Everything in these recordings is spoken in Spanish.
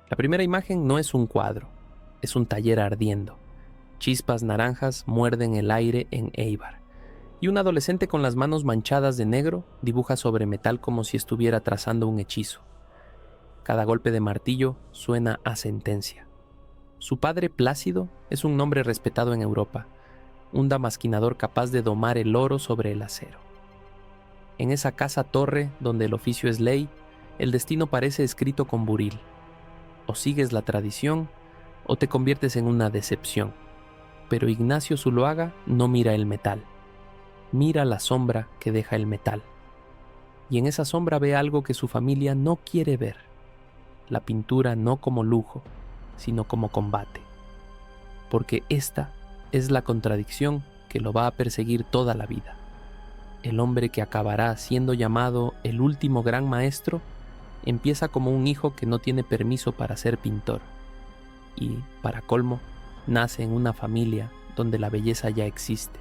La primera imagen no es un cuadro, es un taller ardiendo. Chispas naranjas muerden el aire en Eibar, y un adolescente con las manos manchadas de negro dibuja sobre metal como si estuviera trazando un hechizo. Cada golpe de martillo suena a sentencia. Su padre, Plácido, es un nombre respetado en Europa, un damasquinador capaz de domar el oro sobre el acero. En esa casa-torre, donde el oficio es ley, el destino parece escrito con buril. O sigues la tradición, o te conviertes en una decepción. Pero Ignacio Zuloaga no mira el metal, mira la sombra que deja el metal. Y en esa sombra ve algo que su familia no quiere ver. La pintura no como lujo, sino como combate. Porque esta es la contradicción que lo va a perseguir toda la vida. El hombre que acabará siendo llamado el último gran maestro empieza como un hijo que no tiene permiso para ser pintor. Y, para colmo, nace en una familia donde la belleza ya existe,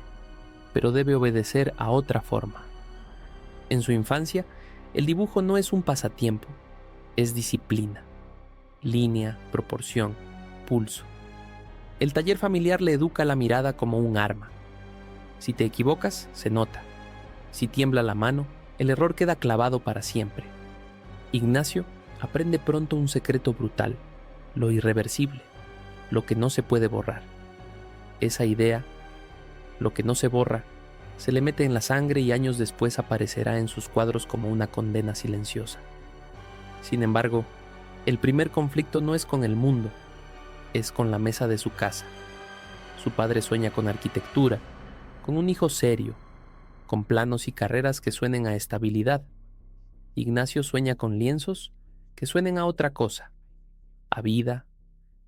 pero debe obedecer a otra forma. En su infancia, el dibujo no es un pasatiempo, es disciplina, línea, proporción, pulso. El taller familiar le educa la mirada como un arma. Si te equivocas, se nota. Si tiembla la mano, el error queda clavado para siempre. Ignacio aprende pronto un secreto brutal, lo irreversible, lo que no se puede borrar. Esa idea, lo que no se borra, se le mete en la sangre y años después aparecerá en sus cuadros como una condena silenciosa. Sin embargo, el primer conflicto no es con el mundo, es con la mesa de su casa. Su padre sueña con arquitectura, con un hijo serio, con planos y carreras que suenen a estabilidad. Ignacio sueña con lienzos que suenen a otra cosa, a vida,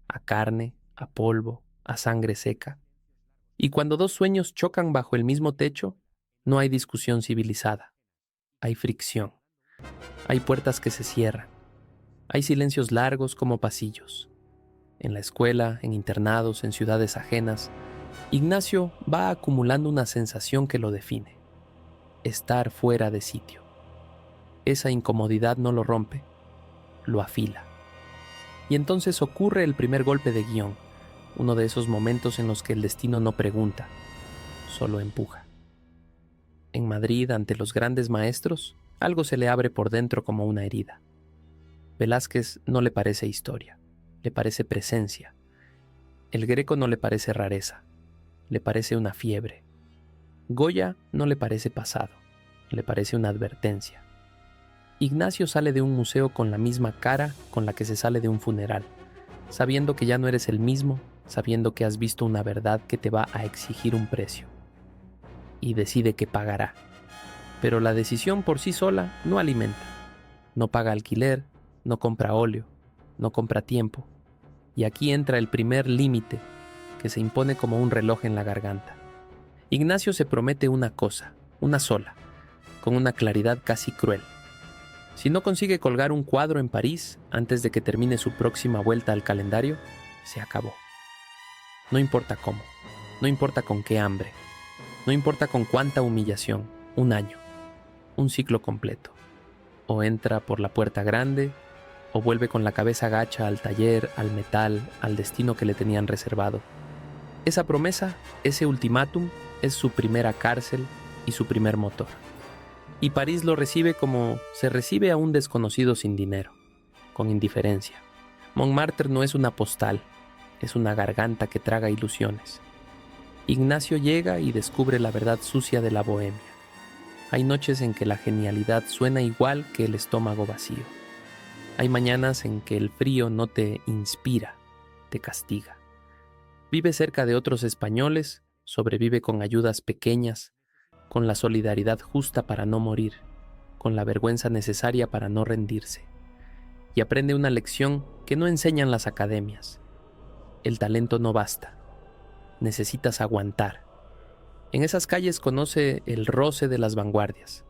a carne, a polvo, a sangre seca. Y cuando dos sueños chocan bajo el mismo techo, no hay discusión civilizada. Hay fricción. Hay puertas que se cierran. Hay silencios largos como pasillos. En la escuela, en internados, en ciudades ajenas, Ignacio va acumulando una sensación que lo define: estar fuera de sitio. Esa incomodidad no lo rompe, lo afila. Y entonces ocurre el primer golpe de guión, uno de esos momentos en los que el destino no pregunta, solo empuja. En Madrid, ante los grandes maestros, algo se le abre por dentro como una herida. Velázquez no le parece historia, le parece presencia. El Greco no le parece rareza, le parece una fiebre. Goya no le parece pasado, le parece una advertencia. Ignacio sale de un museo con la misma cara con la que se sale de un funeral, sabiendo que ya no eres el mismo, sabiendo que has visto una verdad que te va a exigir un precio. Y decide que pagará. Pero la decisión por sí sola no alimenta. No paga alquiler, no compra óleo, no compra tiempo. Y aquí entra el primer límite que se impone como un reloj en la garganta. Ignacio se promete una cosa, una sola, con una claridad casi cruel. Si no consigue colgar un cuadro en París antes de que termine su próxima vuelta al calendario, se acabó. No importa cómo, no importa con qué hambre, no importa con cuánta humillación, un año, un ciclo completo. O entra por la puerta grande, o vuelve con la cabeza gacha al taller, al metal, al destino que le tenían reservado. Esa promesa, ese ultimátum, es su primera cárcel y su primer motor. Y París lo recibe como se recibe a un desconocido sin dinero, con indiferencia. Montmartre no es una postal, es una garganta que traga ilusiones. Ignacio llega y descubre la verdad sucia de la bohemia. Hay noches en que la genialidad suena igual que el estómago vacío. Hay mañanas en que el frío no te inspira, te castiga. Vive cerca de otros españoles, sobrevive con ayudas pequeñas, con la solidaridad justa para no morir, con la vergüenza necesaria para no rendirse. Y aprende una lección que no enseñan las academias. El talento no basta. Necesitas aguantar. En esas calles conoce el roce de las vanguardias,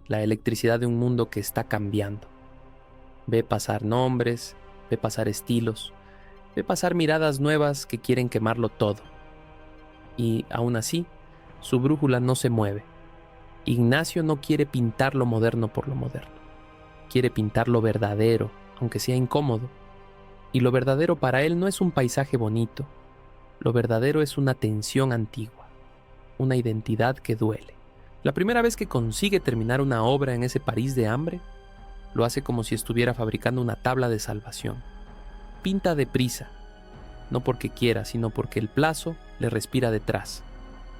la electricidad de un mundo que está cambiando. Ve pasar nombres, ve pasar estilos, ve pasar miradas nuevas que quieren quemarlo todo. Y aún así, su brújula no se mueve. Ignacio no quiere pintar lo moderno por lo moderno. Quiere pintar lo verdadero, aunque sea incómodo. Y lo verdadero para él no es un paisaje bonito, lo verdadero es una tensión antigua, una identidad que duele. La primera vez que consigue terminar una obra en ese París de hambre, lo hace como si estuviera fabricando una tabla de salvación. Pinta deprisa, no porque quiera, sino porque el plazo le respira detrás.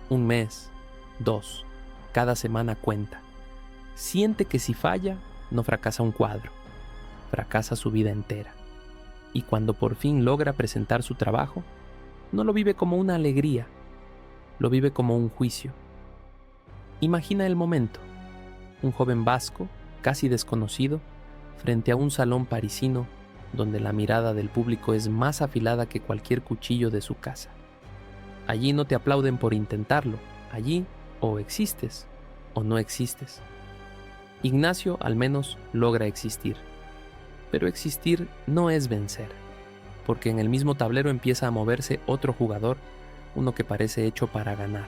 1 mes, 2, cada semana cuenta. Siente que si falla, no fracasa un cuadro, fracasa su vida entera. Y cuando por fin logra presentar su trabajo, no lo vive como una alegría, lo vive como un juicio. Imagina el momento: un joven vasco, casi desconocido, frente a un salón parisino donde la mirada del público es más afilada que cualquier cuchillo de su casa. Allí no te aplauden por intentarlo, allí o existes o no existes. Ignacio al menos logra existir, pero existir no es vencer, porque en el mismo tablero empieza a moverse otro jugador, uno que parece hecho para ganar,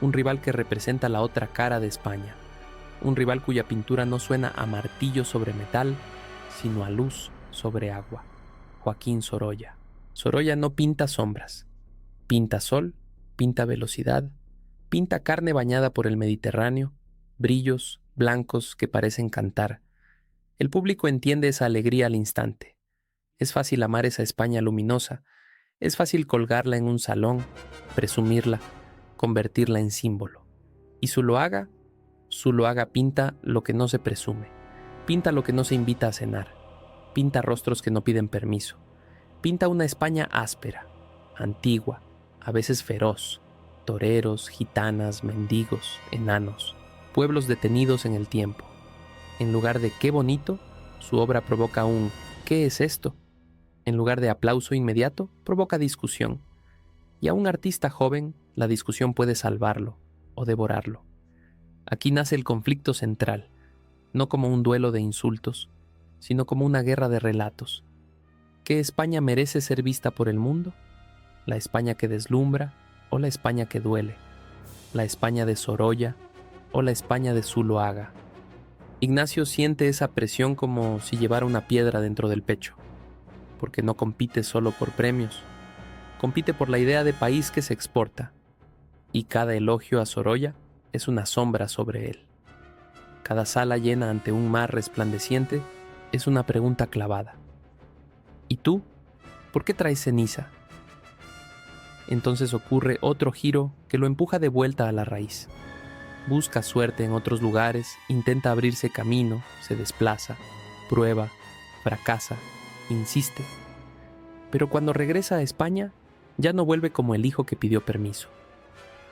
un rival que representa la otra cara de España, un rival cuya pintura no suena a martillo sobre metal, sino a luz sobre agua. Joaquín Sorolla. Sorolla no pinta sombras, pinta sol, pinta velocidad, pinta carne bañada por el Mediterráneo, brillos blancos que parecen cantar. El público entiende esa alegría al instante. Es fácil amar esa España luminosa, es fácil colgarla en un salón, presumirla, convertirla en símbolo. Y Zuloaga pinta lo que no se presume, pinta lo que no se invita a cenar, pinta rostros que no piden permiso, pinta una España áspera, antigua, a veces feroz, toreros, gitanas, mendigos, enanos, pueblos detenidos en el tiempo. En lugar de qué bonito, su obra provoca un ¿qué es esto? En lugar de aplauso inmediato, provoca discusión. Y a un artista joven, la discusión puede salvarlo o devorarlo. Aquí nace el conflicto central, no como un duelo de insultos, sino como una guerra de relatos. ¿Qué España merece ser vista por el mundo? ¿La España que deslumbra o la España que duele? ¿La España de Sorolla o la España de Zuloaga? Ignacio siente esa presión como si llevara una piedra dentro del pecho, porque no compite solo por premios, compite por la idea de país que se exporta, y cada elogio a Sorolla es una sombra sobre él. Cada sala llena ante un mar resplandeciente es una pregunta clavada. ¿Y tú? ¿Por qué traes ceniza? Entonces ocurre otro giro que lo empuja de vuelta a la raíz. Busca suerte en otros lugares, intenta abrirse camino, se desplaza, prueba, fracasa, insiste. Pero cuando regresa a España, ya no vuelve como el hijo que pidió permiso.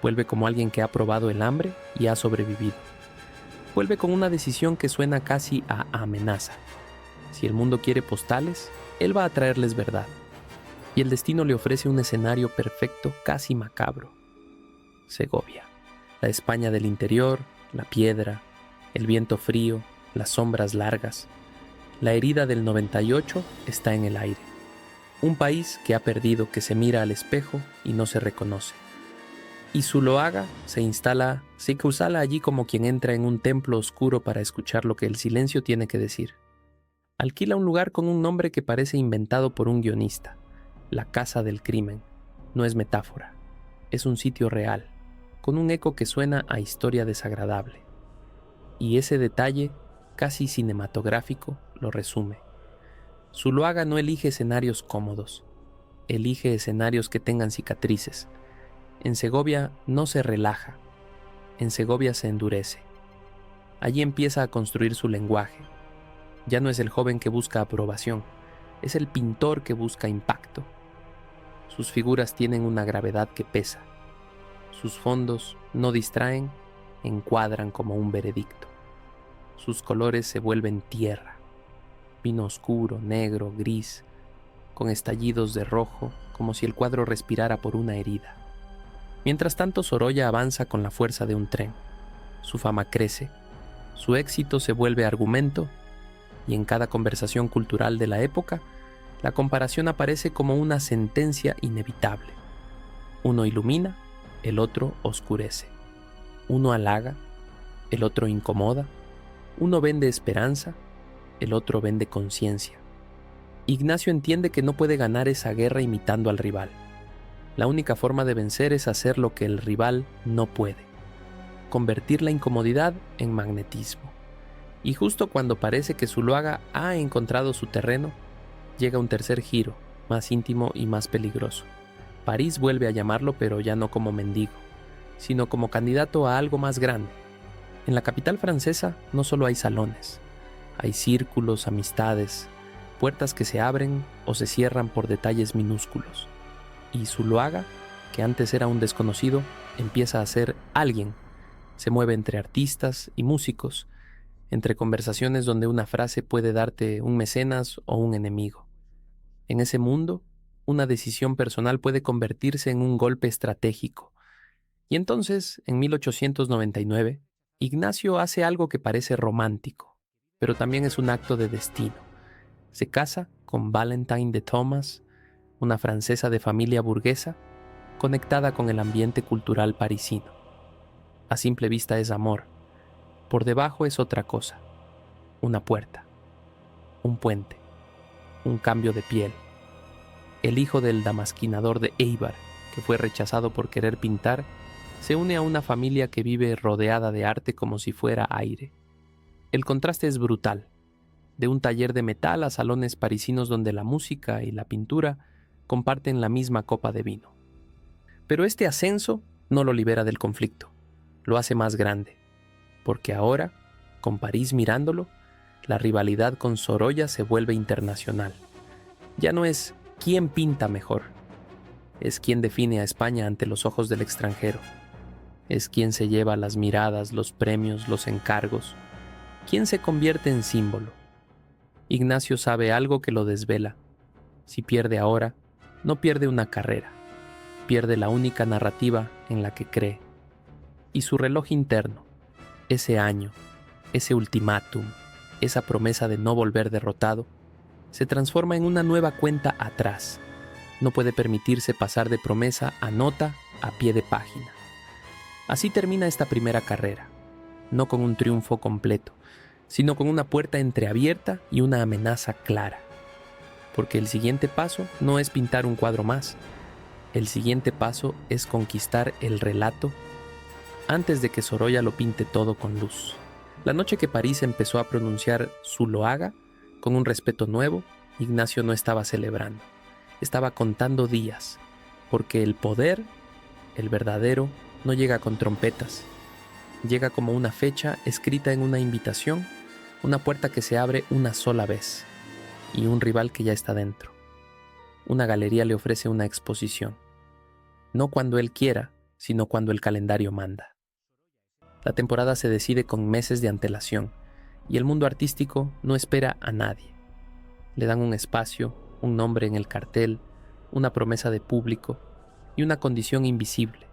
Vuelve como alguien que ha probado el hambre y ha sobrevivido. Vuelve con una decisión que suena casi a amenaza. Si el mundo quiere postales, él va a traerles verdad. Y el destino le ofrece un escenario perfecto, casi macabro. Segovia. La España del interior, la piedra, el viento frío, las sombras largas. La herida del 98 está en el aire. Un país que ha perdido, que se mira al espejo y no se reconoce. Y Zuloaga se instala allí como quien entra en un templo oscuro para escuchar lo que el silencio tiene que decir. Alquila un lugar con un nombre que parece inventado por un guionista, la Casa del Crimen. No es metáfora, es un sitio real, con un eco que suena a historia desagradable. Y ese detalle, casi cinematográfico, lo resume. Zuloaga no elige escenarios cómodos, elige escenarios que tengan cicatrices. En Segovia no se relaja, en Segovia se endurece. Allí empieza a construir su lenguaje. Ya no es el joven que busca aprobación, es el pintor que busca impacto. Sus figuras tienen una gravedad que pesa. Sus fondos no distraen, encuadran como un veredicto. Sus colores se vuelven tierra, vino oscuro, negro, gris, con estallidos de rojo, como si el cuadro respirara por una herida. Mientras tanto, Sorolla avanza con la fuerza de un tren. Su fama crece, su éxito se vuelve argumento, y en cada conversación cultural de la época, la comparación aparece como una sentencia inevitable. Uno ilumina, el otro oscurece. Uno halaga, el otro incomoda. Uno vende esperanza, el otro vende conciencia. Ignacio entiende que no puede ganar esa guerra imitando al rival. La única forma de vencer es hacer lo que el rival no puede: convertir la incomodidad en magnetismo. Y justo cuando parece que Zuloaga ha encontrado su terreno, llega un tercer giro, más íntimo y más peligroso. París vuelve a llamarlo, pero ya no como mendigo, sino como candidato a algo más grande. En la capital francesa no solo hay salones, hay círculos, amistades, puertas que se abren o se cierran por detalles minúsculos. Y Zuloaga, que antes era un desconocido, empieza a ser alguien. Se mueve entre artistas y músicos, entre conversaciones donde una frase puede darte un mecenas o un enemigo. En ese mundo, una decisión personal puede convertirse en un golpe estratégico. Y entonces, en 1899, Ignacio hace algo que parece romántico, pero también es un acto de destino. Se casa con Valentine de Thomas, una francesa de familia burguesa, conectada con el ambiente cultural parisino. A simple vista es amor. Por debajo es otra cosa: una puerta, un puente, un cambio de piel. El hijo del damasquinador de Eibar, que fue rechazado por querer pintar, se une a una familia que vive rodeada de arte como si fuera aire. El contraste es brutal: de un taller de metal a salones parisinos donde la música y la pintura comparten la misma copa de vino. Pero este ascenso no lo libera del conflicto, lo hace más grande, porque ahora, con París mirándolo, la rivalidad con Sorolla se vuelve internacional. Ya no es quién pinta mejor, es quién define a España ante los ojos del extranjero, es quién se lleva las miradas, los premios, los encargos, quién se convierte en símbolo. Ignacio sabe algo que lo desvela: si pierde ahora, no pierde una carrera, pierde la única narrativa en la que cree. Y su reloj interno, ese año, ese ultimátum, esa promesa de no volver derrotado, se transforma en una nueva cuenta atrás. No puede permitirse pasar de promesa a nota a pie de página. Así termina esta primera carrera, no con un triunfo completo, sino con una puerta entreabierta y una amenaza clara. Porque el siguiente paso no es pintar un cuadro más. El siguiente paso es conquistar el relato antes de que Sorolla lo pinte todo con luz. La noche que París empezó a pronunciar Zuloaga con un respeto nuevo, Ignacio no estaba celebrando, estaba contando días, porque el poder, el verdadero, no llega con trompetas, llega como una fecha escrita en una invitación, una puerta que se abre una sola vez, y un rival que ya está dentro. Una galería le ofrece una exposición, no cuando él quiera, sino cuando el calendario manda. La temporada se decide con meses de antelación, y el mundo artístico no espera a nadie. Le dan un espacio, un nombre en el cartel, una promesa de público y una condición invisible,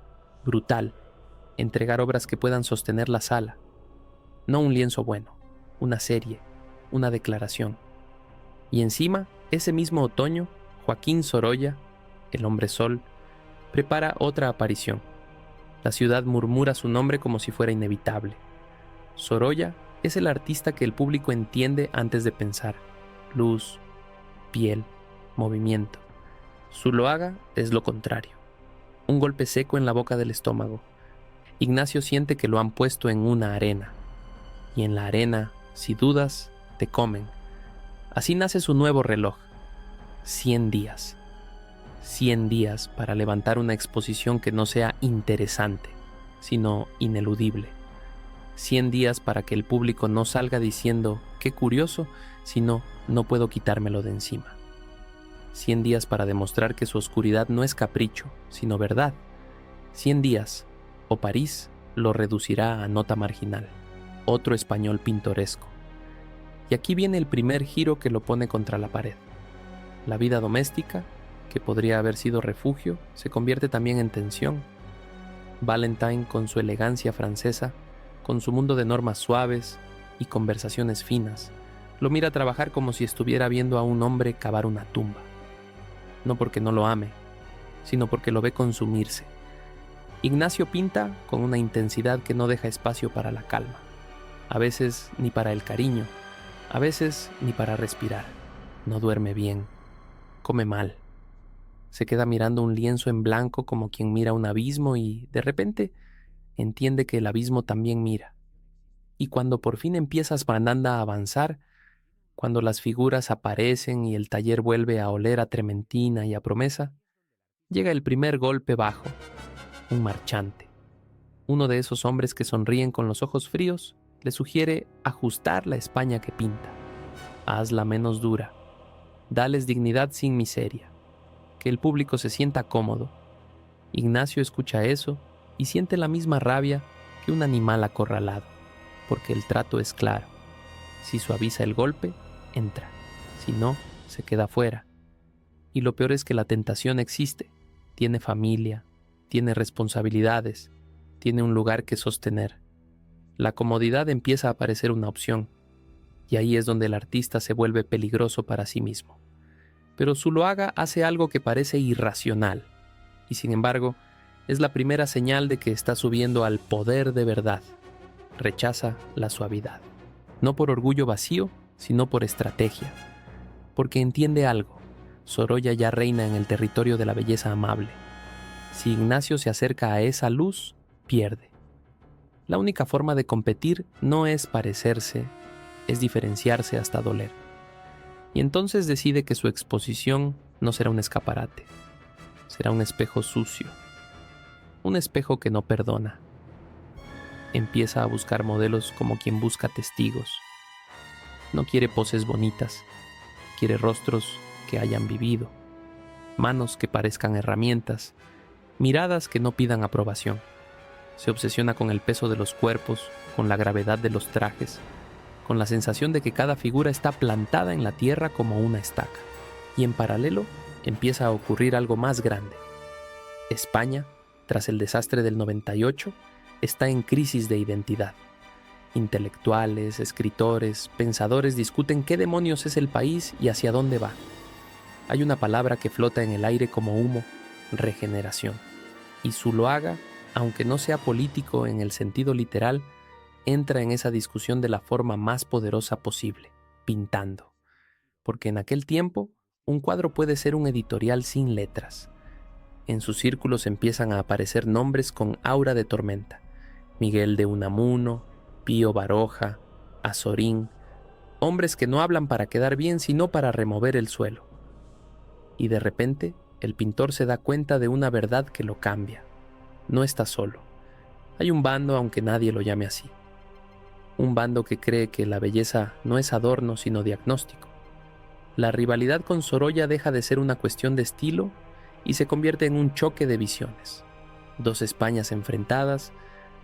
brutal: entregar obras que puedan sostener la sala. No un lienzo bueno, una serie, una declaración. Y encima, ese mismo otoño, Joaquín Sorolla, el hombre sol, prepara otra aparición. La ciudad murmura su nombre como si fuera inevitable. Sorolla es el artista que el público entiende antes de pensar: luz, piel, movimiento. Zuloaga es lo contrario: un golpe seco en la boca del estómago. Ignacio siente que lo han puesto en una arena, y en la arena, si dudas, te comen. Así nace su nuevo reloj: 100 días. 100 días para levantar una exposición que no sea interesante, sino ineludible. 100 días para que el público no salga diciendo «qué curioso», sino «no puedo quitármelo de encima». 100 días para demostrar que su oscuridad no es capricho, sino verdad. 100 días, o París lo reducirá a nota marginal, otro español pintoresco. Y aquí viene el primer giro que lo pone contra la pared. La vida doméstica, que podría haber sido refugio, se convierte también en tensión. Valentine, con su elegancia francesa, con su mundo de normas suaves y conversaciones finas, lo mira trabajar como si estuviera viendo a un hombre cavar una tumba. No porque no lo ame, sino porque lo ve consumirse. Ignacio pinta con una intensidad que no deja espacio para la calma. A veces ni para el cariño, a veces ni para respirar. no duerme bien, come mal. Se queda mirando un lienzo en blanco como quien mira un abismo y, de repente, entiende que el abismo también mira. Y cuando por fin empiezas Bananda a avanzar, cuando las figuras aparecen y el taller vuelve a oler a trementina y a promesa, llega el primer golpe bajo, un marchante. Uno de esos hombres que sonríen con los ojos fríos le sugiere ajustar la España que pinta. Hazla menos dura. Dales dignidad sin miseria. Que el público se sienta cómodo. Ignacio escucha eso y siente la misma rabia que un animal acorralado, porque el trato es claro. Si suaviza el golpe, entra. Si no, se queda fuera. Y lo peor es que la tentación existe. Tiene familia, tiene responsabilidades, tiene un lugar que sostener. La comodidad empieza a parecer una opción, y ahí es donde el artista se vuelve peligroso para sí mismo. Pero Zuloaga hace algo que parece irracional, y sin embargo, es la primera señal de que está subiendo al poder de verdad. Rechaza la suavidad. No por orgullo vacío, sino por estrategia. Porque entiende algo. Sorolla ya reina en el territorio de la belleza amable. Si Ignacio se acerca a esa luz, pierde. La única forma de competir no es parecerse, es diferenciarse hasta doler. Y entonces decide que su exposición no será un escaparate, será un espejo sucio, un espejo que no perdona. Empieza a buscar modelos como quien busca testigos. No quiere poses bonitas, quiere rostros que hayan vivido, manos que parezcan herramientas, miradas que no pidan aprobación. Se obsesiona con el peso de los cuerpos, con la gravedad de los trajes, con la sensación de que cada figura está plantada en la tierra como una estaca. Y en paralelo empieza a ocurrir algo más grande. España, tras el desastre del 98, está en crisis de identidad. Intelectuales, escritores, pensadores discuten qué demonios es el país y hacia dónde va. Hay una palabra que flota en el aire como humo: regeneración. Y Zuloaga, aunque no sea político en el sentido literal, entra en esa discusión de la forma más poderosa posible, pintando. Porque en aquel tiempo, un cuadro puede ser un editorial sin letras. En sus círculos empiezan a aparecer nombres con aura de tormenta: Miguel de Unamuno, Pío Baroja, Azorín, hombres que no hablan para quedar bien, sino para remover el suelo. Y de repente, el pintor se da cuenta de una verdad que lo cambia. No está solo. Hay un bando, aunque nadie lo llame así. Un bando que cree que la belleza no es adorno, sino diagnóstico. La rivalidad con Sorolla deja de ser una cuestión de estilo y se convierte en un choque de visiones. Dos Españas enfrentadas,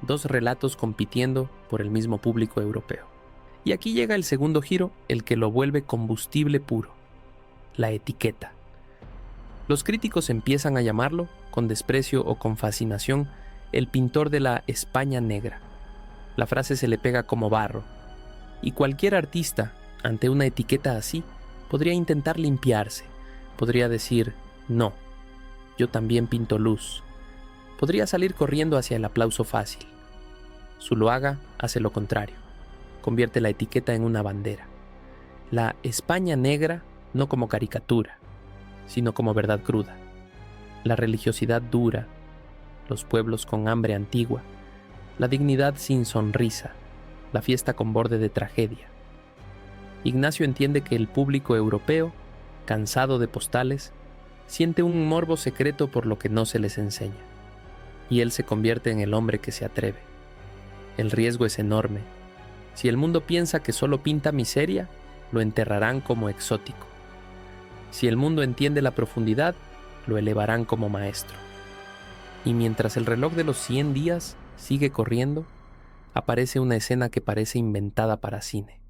dos relatos compitiendo por el mismo público europeo. Y aquí llega el segundo giro, el que lo vuelve combustible puro: la etiqueta. Los críticos empiezan a llamarlo, con desprecio o con fascinación, el pintor de la España negra. La frase se le pega como barro, y cualquier artista, ante una etiqueta así, podría intentar limpiarse, podría decir: no, yo también pinto luz. Podría salir corriendo hacia el aplauso fácil. Zuloaga hace lo contrario, convierte la etiqueta en una bandera. La España negra no como caricatura, sino como verdad cruda. La religiosidad dura, los pueblos con hambre antigua, la dignidad sin sonrisa, la fiesta con borde de tragedia. Ignacio entiende que el público europeo, cansado de postales, siente un morbo secreto por lo que no se les enseña. Y él se convierte en el hombre que se atreve. El riesgo es enorme. Si el mundo piensa que solo pinta miseria, lo enterrarán como exótico. Si el mundo entiende la profundidad, lo elevarán como maestro. Y mientras el reloj de los 100 días sigue corriendo, aparece una escena que parece inventada para cine.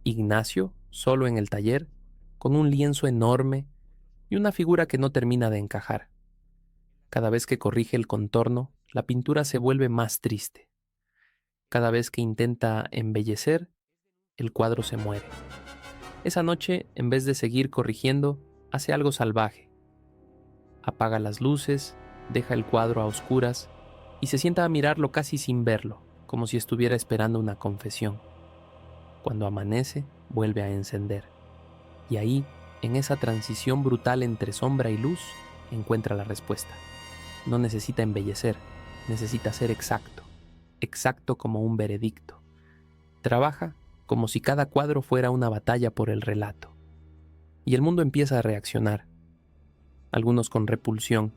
Ignacio, solo en el taller, con un lienzo enorme y una figura que no termina de encajar. Cada vez que corrige el contorno, la pintura se vuelve más triste. Cada vez que intenta embellecer, el cuadro se muere. Esa noche, en vez de seguir corrigiendo, hace algo salvaje. Apaga las luces, deja el cuadro a oscuras y se sienta a mirarlo casi sin verlo, como si estuviera esperando una confesión. Cuando amanece, vuelve a encender. Y ahí, en esa transición brutal entre sombra y luz, encuentra la respuesta. No necesita embellecer, necesita ser exacto, exacto como un veredicto. Trabaja como si cada cuadro fuera una batalla por el relato. Y el mundo empieza a reaccionar, algunos con repulsión,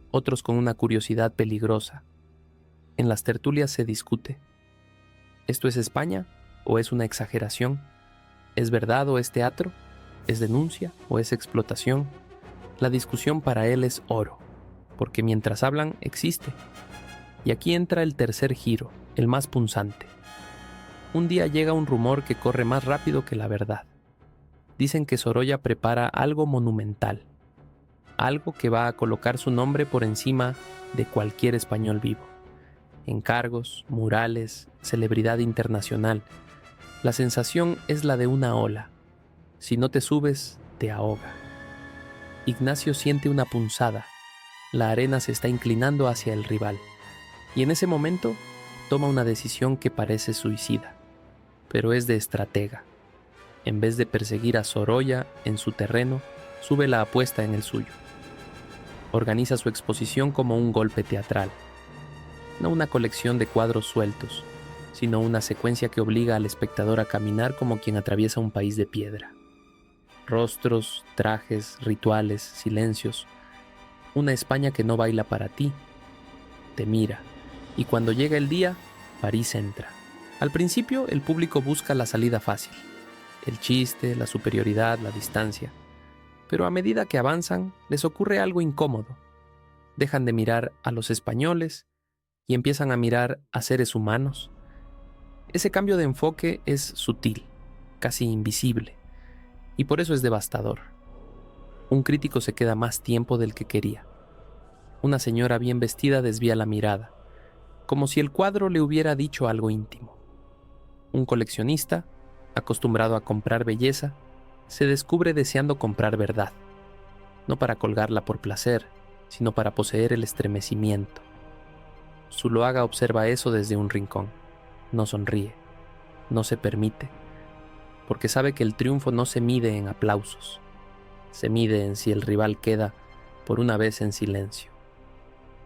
otros con una curiosidad peligrosa. En las tertulias se discute. ¿Esto es España o es una exageración? ¿Es verdad o es teatro? ¿Es denuncia o es explotación? La discusión para él es oro, porque mientras hablan existe. Y aquí entra el tercer giro, el más punzante. Un día llega un rumor que corre más rápido que la verdad. Dicen que Sorolla prepara algo monumental, algo que va a colocar su nombre por encima de cualquier español vivo. Encargos, murales, celebridad internacional. La sensación es la de una ola. Si no te subes, te ahoga. Ignacio siente una punzada. La arena se está inclinando hacia el rival. Y en ese momento, toma una decisión que parece suicida, pero es de estratega. En vez de perseguir a Sorolla en su terreno, sube la apuesta en el suyo. Organiza su exposición como un golpe teatral. No una colección de cuadros sueltos, sino una secuencia que obliga al espectador a caminar como quien atraviesa un país de piedra. Rostros, trajes, rituales, silencios. Una España que no baila para ti, te mira. Y cuando llega el día, París entra. Al principio, el público busca la salida fácil. El chiste, la superioridad, la distancia. Pero a medida que avanzan, les ocurre algo incómodo. Dejan de mirar a los españoles y empiezan a mirar a seres humanos. Ese cambio de enfoque es sutil, casi invisible, y por eso es devastador. Un crítico se queda más tiempo del que quería. Una señora bien vestida desvía la mirada, como si el cuadro le hubiera dicho algo íntimo. Un coleccionista, acostumbrado a comprar belleza, se descubre deseando comprar verdad, no para colgarla por placer, sino para poseer el estremecimiento. Zuloaga observa eso desde un rincón. No sonríe, no se permite, porque sabe que el triunfo no se mide en aplausos, se mide en si el rival queda por una vez en silencio.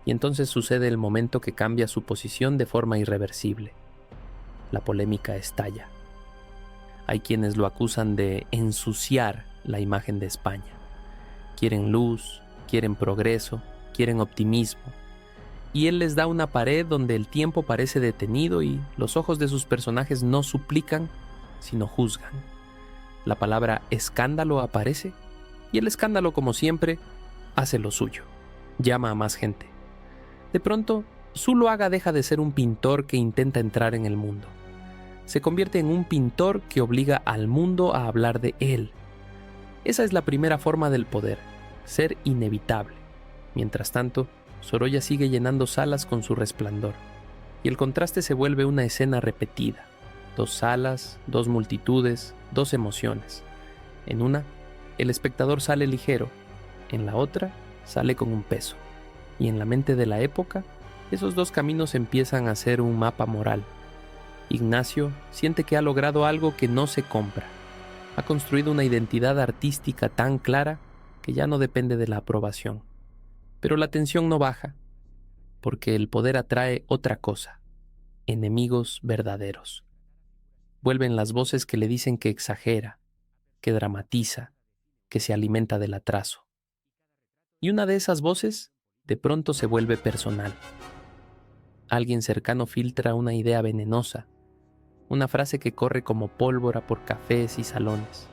Y entonces sucede el momento que cambia su posición de forma irreversible. La polémica estalla. Hay quienes lo acusan de ensuciar la imagen de España. Quieren luz, quieren progreso, quieren optimismo. Y él les da una pared donde el tiempo parece detenido y los ojos de sus personajes no suplican, sino juzgan. La palabra escándalo aparece y el escándalo, como siempre, hace lo suyo. Llama a más gente. De pronto, Zuloaga deja de ser un pintor que intenta entrar en el mundo. Se convierte en un pintor que obliga al mundo a hablar de él. Esa es la primera forma del poder, ser inevitable. Mientras tanto, Sorolla sigue llenando salas con su resplandor, y el contraste se vuelve una escena repetida. 2 salas, 2 multitudes, 2 emociones. En una, el espectador sale ligero, en la otra, sale con un peso. Y en la mente de la época, esos 2 caminos empiezan a ser un mapa moral. Ignacio siente que ha logrado algo que no se compra. Ha construido una identidad artística tan clara que ya no depende de la aprobación. Pero la tensión no baja, porque el poder atrae otra cosa: enemigos verdaderos. Vuelven las voces que le dicen que exagera, que dramatiza, que se alimenta del atraso. Y una de esas voces de pronto se vuelve personal. Alguien cercano filtra una idea venenosa, una frase que corre como pólvora por cafés y salones.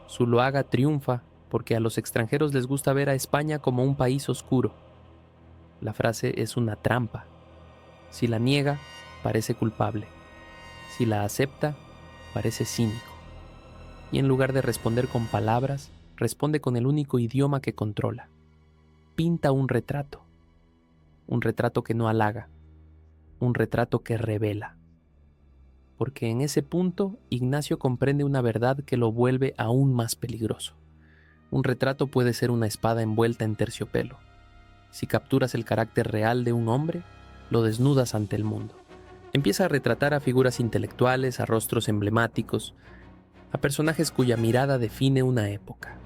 Zuloaga triunfa porque a los extranjeros les gusta ver a España como un país oscuro. La frase es una trampa. Si la niega, parece culpable. Si la acepta, parece cínico. Y en lugar de responder con palabras, responde con el único idioma que controla. Pinta un retrato que no halaga, un retrato que revela. Porque en ese punto Ignacio comprende una verdad que lo vuelve aún más peligroso. Un retrato puede ser una espada envuelta en terciopelo. Si capturas el carácter real de un hombre, lo desnudas ante el mundo. Empieza a retratar a figuras intelectuales, a rostros emblemáticos, a personajes cuya mirada define una época.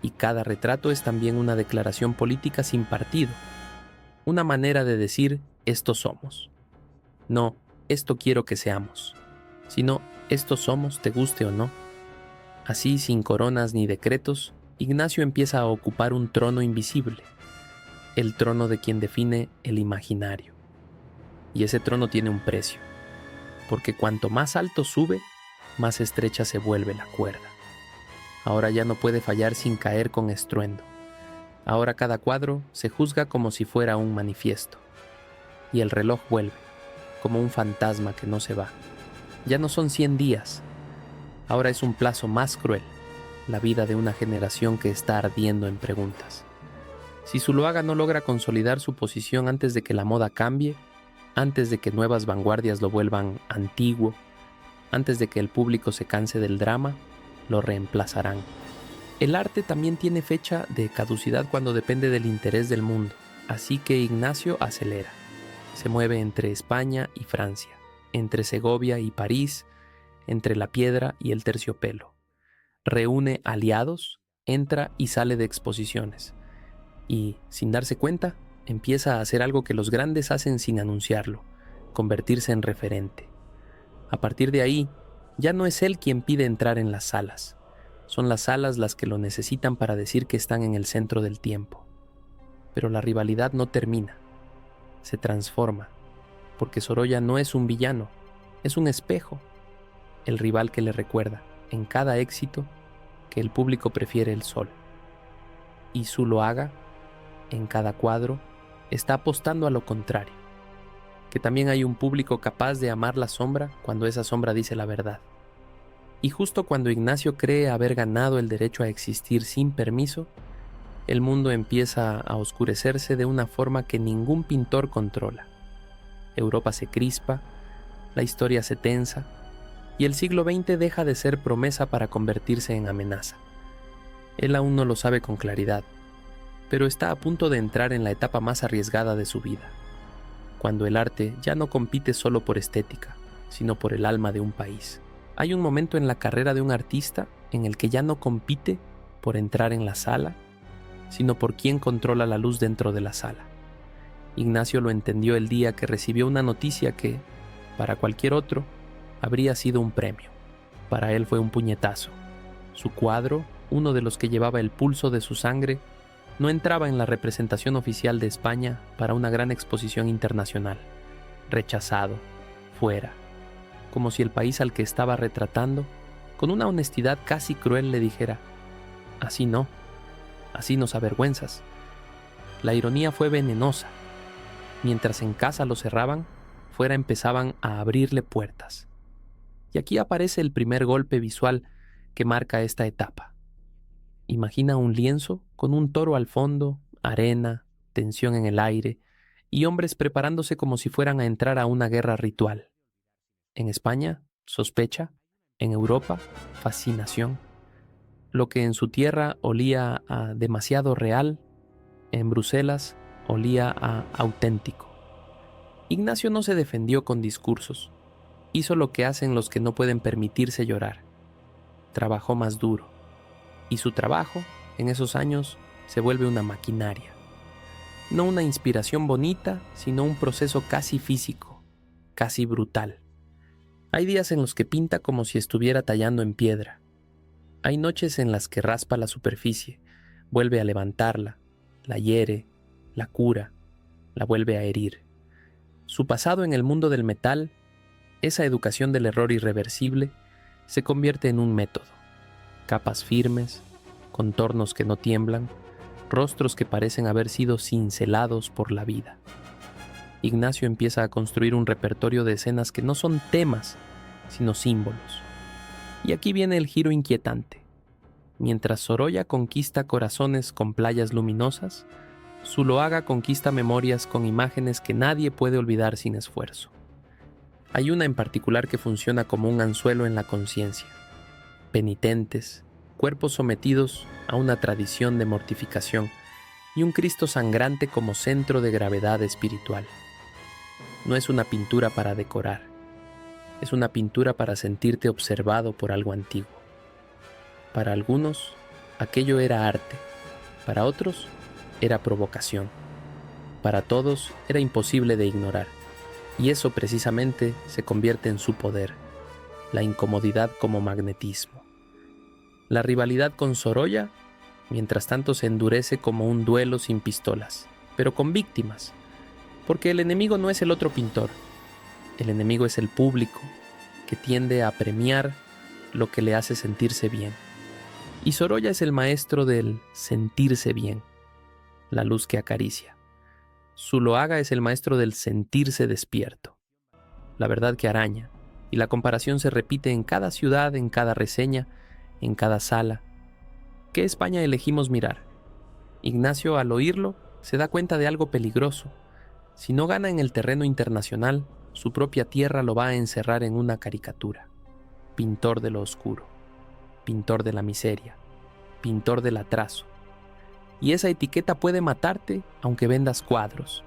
Y cada retrato es también una declaración política sin partido, una manera de decir esto somos. No, esto quiero que seamos, sino esto somos, te guste o no. Así, sin coronas ni decretos, Ignacio empieza a ocupar un trono invisible, el trono de quien define el imaginario. Y ese trono tiene un precio, porque cuanto más alto sube, más estrecha se vuelve la cuerda. Ahora ya no puede fallar sin caer con estruendo. Ahora cada cuadro se juzga como si fuera un manifiesto. Y el reloj vuelve, como un fantasma que no se va. Ya no son 100 días. Ahora es un plazo más cruel, la vida de una generación que está ardiendo en preguntas. Si Zuloaga no logra consolidar su posición antes de que la moda cambie, antes de que nuevas vanguardias lo vuelvan antiguo, antes de que el público se canse del drama, lo reemplazarán. El arte también tiene fecha de caducidad cuando depende del interés del mundo, así que Ignacio acelera. Se mueve entre España y Francia, entre Segovia y París, entre la piedra y el terciopelo. Reúne aliados, entra y sale de exposiciones. Y, sin darse cuenta, empieza a hacer algo que los grandes hacen sin anunciarlo, convertirse en referente. A partir de ahí, ya no es él quien pide entrar en las salas. Son las salas las que lo necesitan para decir que están en el centro del tiempo. Pero la rivalidad no termina. Se transforma, porque Sorolla no es un villano, es un espejo. El rival que le recuerda, en cada éxito, que el público prefiere el sol. Y Zuloaga, en cada cuadro, está apostando a lo contrario, que también hay un público capaz de amar la sombra cuando esa sombra dice la verdad. Y justo cuando Ignacio cree haber ganado el derecho a existir sin permiso, el mundo empieza a oscurecerse de una forma que ningún pintor controla. Europa se crispa, la historia se tensa, y el siglo XX deja de ser promesa para convertirse en amenaza. Él aún no lo sabe con claridad, pero está a punto de entrar en la etapa más arriesgada de su vida, cuando el arte ya no compite solo por estética, sino por el alma de un país. Hay un momento en la carrera de un artista en el que ya no compite por entrar en la sala, sino por quién controla la luz dentro de la sala. Ignacio lo entendió el día que recibió una noticia que, para cualquier otro, habría sido un premio. Para él fue un puñetazo. Su cuadro, uno de los que llevaba el pulso de su sangre, no entraba en la representación oficial de España para una gran exposición internacional. Rechazado, fuera. Como si el país al que estaba retratando, con una honestidad casi cruel, le dijera: así no, así nos avergüenzas. La ironía fue venenosa. Mientras en casa lo cerraban, fuera empezaban a abrirle puertas. Y aquí aparece el primer golpe visual que marca esta etapa. Imagina un lienzo con un toro al fondo, arena, tensión en el aire y hombres preparándose como si fueran a entrar a una guerra ritual. En España, sospecha; en Europa, fascinación. Lo que en su tierra olía a demasiado real, en Bruselas olía a auténtico. Ignacio no se defendió con discursos. Hizo lo que hacen los que no pueden permitirse llorar. Trabajó más duro. Y su trabajo, en esos años, se vuelve una maquinaria. No una inspiración bonita, sino un proceso casi físico, casi brutal. Hay días en los que pinta como si estuviera tallando en piedra. Hay noches en las que raspa la superficie, vuelve a levantarla, la hiere, la cura, la vuelve a herir. Su pasado en el mundo del metal, esa educación del error irreversible, se convierte en un método. Capas firmes, contornos que no tiemblan, rostros que parecen haber sido cincelados por la vida. Ignacio empieza a construir un repertorio de escenas que no son temas, sino símbolos. Y aquí viene el giro inquietante. Mientras Sorolla conquista corazones con playas luminosas, Zuloaga conquista memorias con imágenes que nadie puede olvidar sin esfuerzo. Hay una en particular que funciona como un anzuelo en la conciencia. Penitentes, cuerpos sometidos a una tradición de mortificación y un Cristo sangrante como centro de gravedad espiritual. No es una pintura para decorar, es una pintura para sentirte observado por algo antiguo. Para algunos, aquello era arte, para otros, era provocación. Para todos, era imposible de ignorar. Y eso precisamente se convierte en su poder, la incomodidad como magnetismo. La rivalidad con Sorolla, mientras tanto, se endurece como un duelo sin pistolas, pero con víctimas, porque el enemigo no es el otro pintor, el enemigo es el público, que tiende a premiar lo que le hace sentirse bien. Y Sorolla es el maestro del sentirse bien, la luz que acaricia. Zuloaga es el maestro del sentirse despierto, la verdad que araña, y la comparación se repite en cada ciudad, en cada reseña, en cada sala. ¿Qué España elegimos mirar? Ignacio, al oírlo, se da cuenta de algo peligroso. Si no gana en el terreno internacional, su propia tierra lo va a encerrar en una caricatura. Pintor de lo oscuro, pintor de la miseria, pintor del atraso. Y esa etiqueta puede matarte aunque vendas cuadros.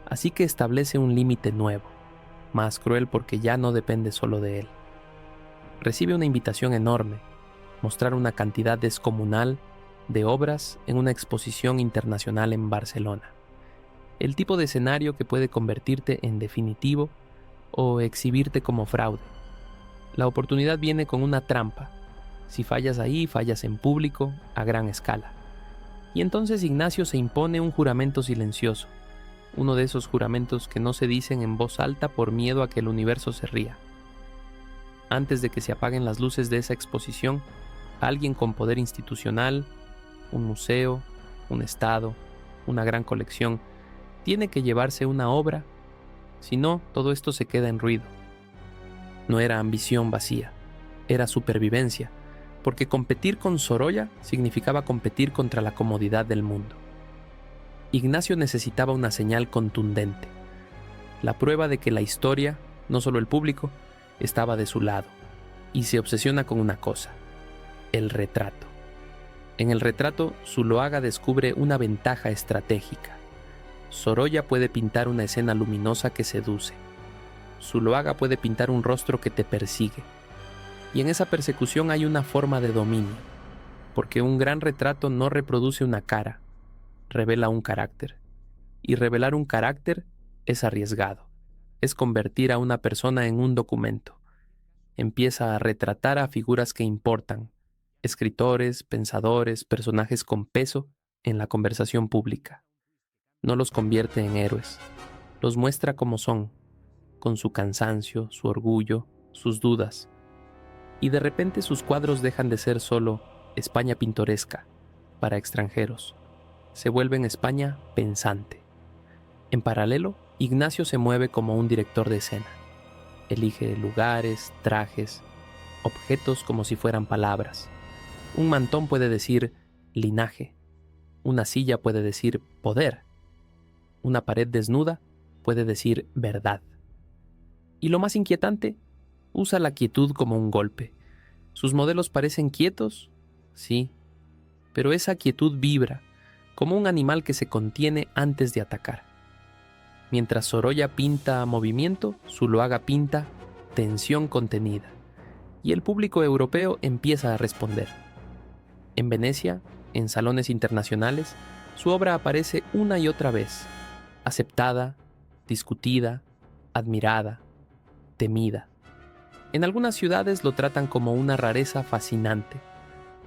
Así que establece un límite nuevo, más cruel porque ya no depende solo de él. Recibe una invitación enorme, mostrar una cantidad descomunal de obras en una exposición internacional en Barcelona. El tipo de escenario que puede convertirte en definitivo o exhibirte como fraude. La oportunidad viene con una trampa. Si fallas ahí, fallas en público, a gran escala. Y entonces Ignacio se impone un juramento silencioso, uno de esos juramentos que no se dicen en voz alta por miedo a que el universo se ría. Antes de que se apaguen las luces de esa exposición, alguien con poder institucional, un museo, un estado, una gran colección, tiene que llevarse una obra, si no, todo esto se queda en ruido. No era ambición vacía, era supervivencia, porque competir con Sorolla significaba competir contra la comodidad del mundo. Ignacio necesitaba una señal contundente, la prueba de que la historia, no solo el público, estaba de su lado, y se obsesiona con una cosa: el retrato. En el retrato, Zuloaga descubre una ventaja estratégica. Sorolla puede pintar una escena luminosa que seduce. Zuloaga puede pintar un rostro que te persigue. Y en esa persecución hay una forma de dominio, porque un gran retrato no reproduce una cara, revela un carácter. Y revelar un carácter es arriesgado, es convertir a una persona en un documento. Empieza a retratar a figuras que importan, escritores, pensadores, personajes con peso en la conversación pública. No los convierte en héroes, los muestra como son, con su cansancio, su orgullo, sus dudas. Y de repente sus cuadros dejan de ser solo España pintoresca para extranjeros. Se vuelven España pensante. En paralelo, Ignacio se mueve como un director de escena. Elige lugares, trajes, objetos como si fueran palabras. Un mantón puede decir linaje. Una silla puede decir poder. Una pared desnuda puede decir verdad. Y lo más inquietante, usa la quietud como un golpe. Sus modelos parecen quietos, sí, pero esa quietud vibra, como un animal que se contiene antes de atacar. Mientras Sorolla pinta movimiento, Zuloaga pinta tensión contenida. Y el público europeo empieza a responder. En Venecia, en salones internacionales, su obra aparece una y otra vez, aceptada, discutida, admirada, temida. En algunas ciudades lo tratan como una rareza fascinante,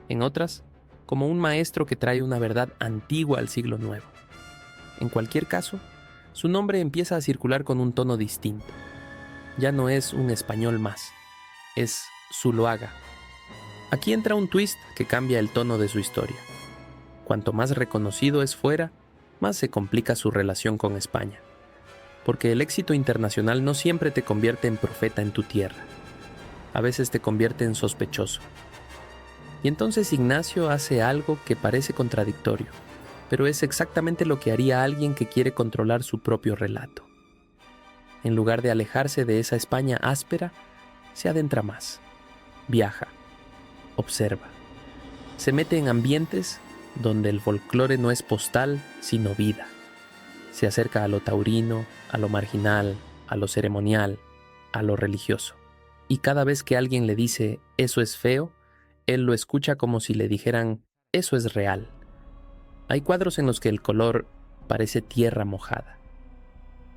en otras, como un maestro que trae una verdad antigua al siglo IX. En cualquier caso, su nombre empieza a circular con un tono distinto. Ya no es un español más, es Zuloaga. Aquí entra un twist que cambia el tono de su historia. Cuanto más reconocido es fuera, más se complica su relación con España. Porque el éxito internacional no siempre te convierte en profeta en tu tierra. A veces te convierte en sospechoso. Y entonces Ignacio hace algo que parece contradictorio, pero es exactamente lo que haría alguien que quiere controlar su propio relato. En lugar de alejarse de esa España áspera, se adentra más. Viaja, observa. Se mete en ambientes donde el folclore no es postal, sino vida. Se acerca a lo taurino, a lo marginal, a lo ceremonial, a lo religioso. Y cada vez que alguien le dice «eso es feo», Él lo escucha como si le dijeran, eso es real. Hay cuadros en los que el color parece tierra mojada.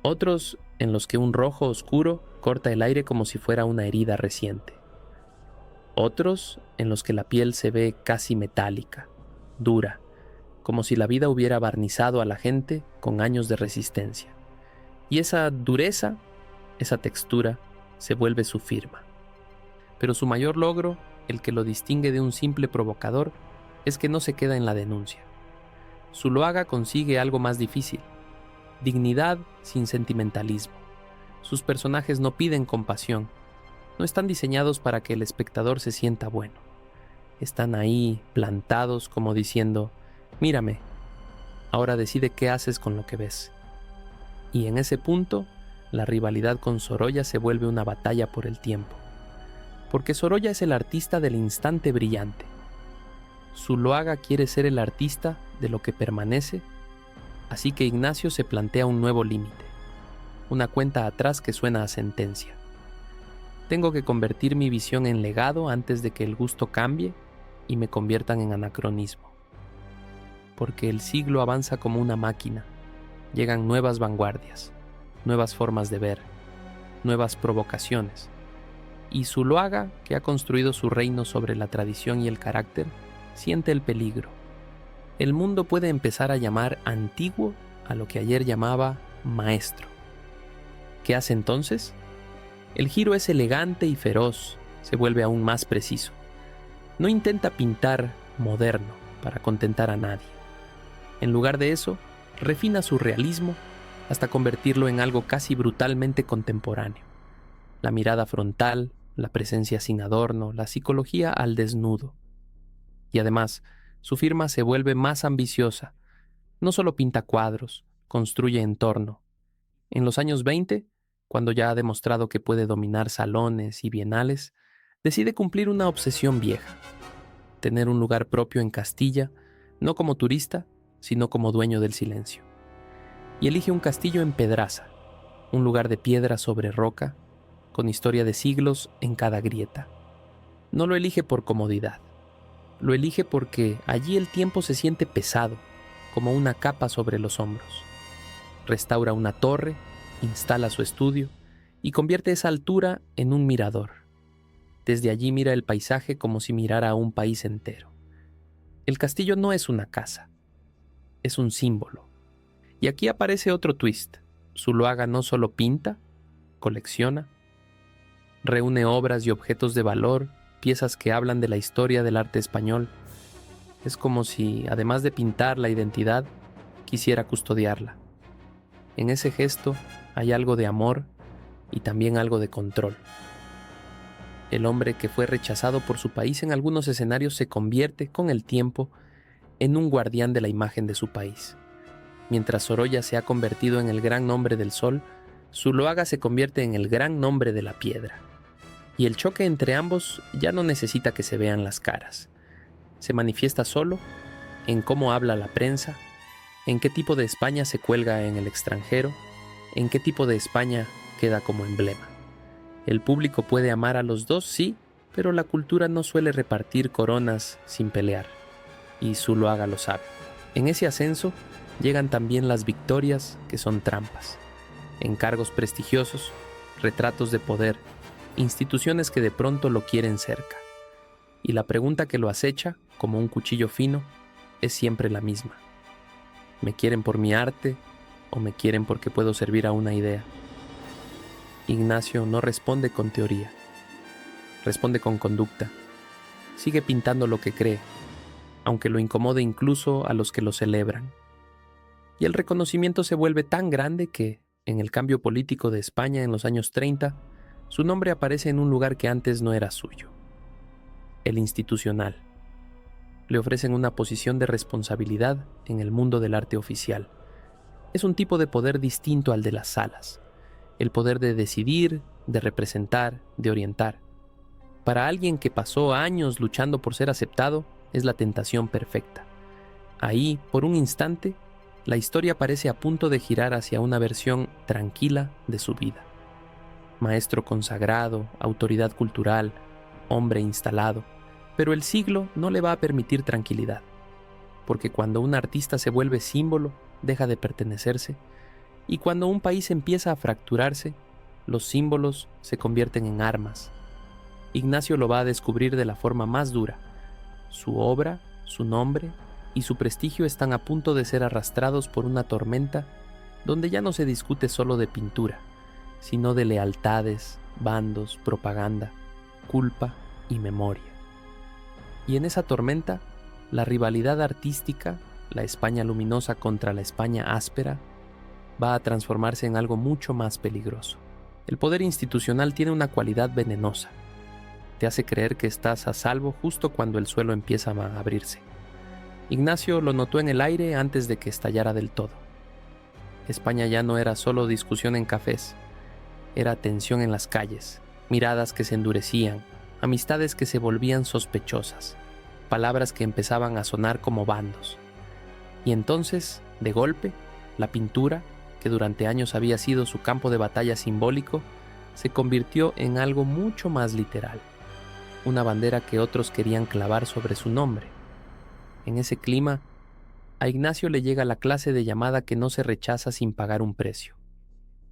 Otros en los que un rojo oscuro corta el aire como si fuera una herida reciente. Otros en los que la piel se ve casi metálica, dura, como si la vida hubiera barnizado a la gente con años de resistencia. Y esa dureza, esa textura, se vuelve su firma. Pero su mayor logro, el que lo distingue de un simple provocador, es que no se queda en la denuncia. Zuloaga consigue algo más difícil: dignidad sin sentimentalismo. Sus personajes no piden compasión, no están diseñados para que el espectador se sienta bueno. Están ahí, plantados, como diciendo, mírame, ahora decide qué haces con lo que ves. Y en ese punto, la rivalidad con Sorolla se vuelve una batalla por el tiempo. Porque Sorolla es el artista del instante brillante. Zuloaga quiere ser el artista de lo que permanece, así que Ignacio se plantea un nuevo límite, una cuenta atrás que suena a sentencia. Tengo que convertir mi visión en legado antes de que el gusto cambie y me conviertan en anacronismo. Porque el siglo avanza como una máquina, llegan nuevas vanguardias, nuevas formas de ver, nuevas provocaciones. Y Zuloaga, que ha construido su reino sobre la tradición y el carácter, siente el peligro. El mundo puede empezar a llamar antiguo a lo que ayer llamaba maestro. ¿Qué hace entonces? El giro es elegante y feroz, se vuelve aún más preciso. No intenta pintar moderno para contentar a nadie. En lugar de eso, refina su realismo hasta convertirlo en algo casi brutalmente contemporáneo. La mirada frontal, la presencia sin adorno, la psicología al desnudo. Y además, su firma se vuelve más ambiciosa. No solo pinta cuadros, construye entorno. En los años 20, cuando ya ha demostrado que puede dominar salones y bienales, decide cumplir una obsesión vieja: tener un lugar propio en Castilla, no como turista, sino como dueño del silencio. Y elige un castillo en Pedraza, un lugar de piedra sobre roca, con historia de siglos en cada grieta. No lo elige por comodidad, lo elige porque allí el tiempo se siente pesado, como una capa sobre los hombros. Restaura una torre, instala su estudio y convierte esa altura en un mirador. Desde allí mira el paisaje como si mirara a un país entero. El castillo no es una casa, es un símbolo. Y aquí aparece otro twist. Zuloaga no solo pinta, colecciona, reúne obras y objetos de valor, piezas que hablan de la historia del arte español. Es como si, además de pintar la identidad, quisiera custodiarla. En ese gesto hay algo de amor y también algo de control. El hombre que fue rechazado por su país en algunos escenarios se convierte, con el tiempo, en un guardián de la imagen de su país. Mientras Sorolla se ha convertido en el gran nombre del sol, Zuloaga se convierte en el gran nombre de la piedra. Y el choque entre ambos ya no necesita que se vean las caras. Se manifiesta solo en cómo habla la prensa, en qué tipo de España se cuelga en el extranjero, en qué tipo de España queda como emblema. El público puede amar a los dos, sí, pero la cultura no suele repartir coronas sin pelear. Y Zuloaga lo sabe. En ese ascenso llegan también las victorias, que son trampas. Encargos prestigiosos, retratos de poder, instituciones que de pronto lo quieren cerca. Y la pregunta que lo acecha, como un cuchillo fino, es siempre la misma. ¿Me quieren por mi arte o me quieren porque puedo servir a una idea? Ignacio no responde con teoría, responde con conducta. Sigue pintando lo que cree, aunque lo incomode incluso a los que lo celebran. Y el reconocimiento se vuelve tan grande que, en el cambio político de España en los años 30, su nombre aparece en un lugar que antes no era suyo: el institucional. Le ofrecen una posición de responsabilidad en el mundo del arte oficial. Es un tipo de poder distinto al de las salas, el poder de decidir, de representar, de orientar. Para alguien que pasó años luchando por ser aceptado, es la tentación perfecta. Ahí, por un instante, la historia parece a punto de girar hacia una versión tranquila de su vida. Maestro consagrado, autoridad cultural, hombre instalado. Pero el siglo no le va a permitir tranquilidad, porque cuando un artista se vuelve símbolo, deja de pertenecerse, y cuando un país empieza a fracturarse, los símbolos se convierten en armas. Ignacio lo va a descubrir de la forma más dura. Su obra, su nombre y su prestigio están a punto de ser arrastrados por una tormenta donde ya no se discute solo de pintura, sino de lealtades, bandos, propaganda, culpa y memoria. Y en esa tormenta, la rivalidad artística, la España luminosa contra la España áspera, va a transformarse en algo mucho más peligroso. El poder institucional tiene una cualidad venenosa. Te hace creer que estás a salvo justo cuando el suelo empieza a abrirse. Ignacio lo notó en el aire antes de que estallara del todo. España ya no era solo discusión en cafés, era tensión en las calles, miradas que se endurecían, amistades que se volvían sospechosas, palabras que empezaban a sonar como bandos. Y entonces, de golpe, la pintura, que durante años había sido su campo de batalla simbólico, se convirtió en algo mucho más literal, una bandera que otros querían clavar sobre su nombre. En ese clima, a Ignacio le llega la clase de llamada que no se rechaza sin pagar un precio,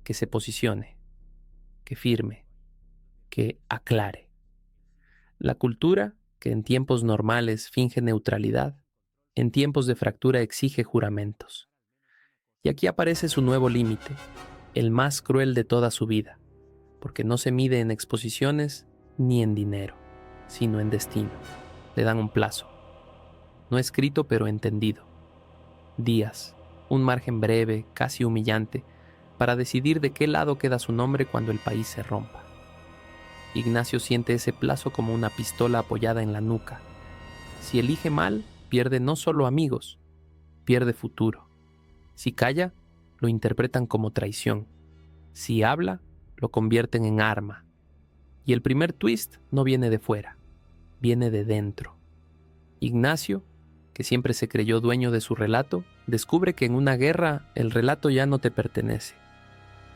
que se posicione, que firme, que aclare. La cultura, que en tiempos normales finge neutralidad, en tiempos de fractura exige juramentos. Y aquí aparece su nuevo límite, el más cruel de toda su vida, porque no se mide en exposiciones ni en dinero, sino en destino. Le dan un plazo, no escrito pero entendido. Días, un margen breve, casi humillante, para decidir de qué lado queda su nombre cuando el país se rompa. Ignacio siente ese plazo como una pistola apoyada en la nuca. Si elige mal, pierde no solo amigos, pierde futuro. Si calla, lo interpretan como traición. Si habla, lo convierten en arma. Y el primer twist no viene de fuera, viene de dentro. Ignacio, que siempre se creyó dueño de su relato, descubre que en una guerra el relato ya no te pertenece.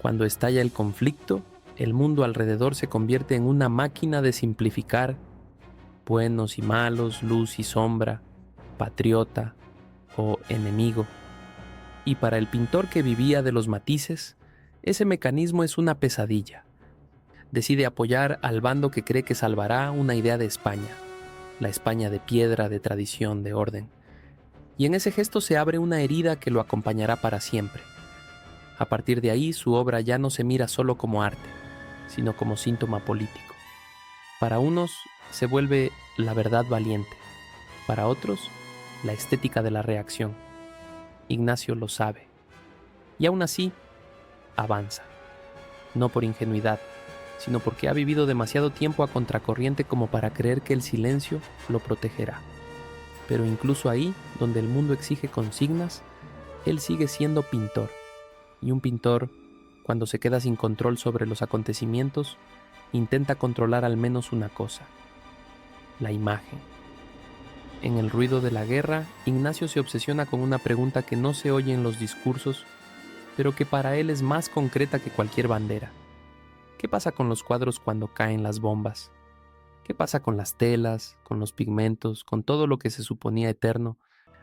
Cuando estalla el conflicto, el mundo alrededor se convierte en una máquina de simplificar buenos y malos, luz y sombra, patriota o enemigo. Y para el pintor que vivía de los matices, ese mecanismo es una pesadilla. Decide apoyar al bando que cree que salvará una idea de España, la España de piedra, de tradición, de orden. Y en ese gesto se abre una herida que lo acompañará para siempre. A partir de ahí, su obra ya no se mira solo como arte, sino como síntoma político. Para unos se vuelve la verdad valiente, para otros la estética de la reacción. Ignacio lo sabe, y aún así avanza, no por ingenuidad, sino porque ha vivido demasiado tiempo a contracorriente como para creer que el silencio lo protegerá. Pero incluso ahí, donde el mundo exige consignas, él sigue siendo pintor, y un pintor, cuando se queda sin control sobre los acontecimientos, intenta controlar al menos una cosa: la imagen. En el ruido de la guerra, Ignacio se obsesiona con una pregunta que no se oye en los discursos, pero que para él es más concreta que cualquier bandera. ¿Qué pasa con los cuadros cuando caen las bombas? ¿Qué pasa con las telas, con los pigmentos, con todo lo que se suponía eterno?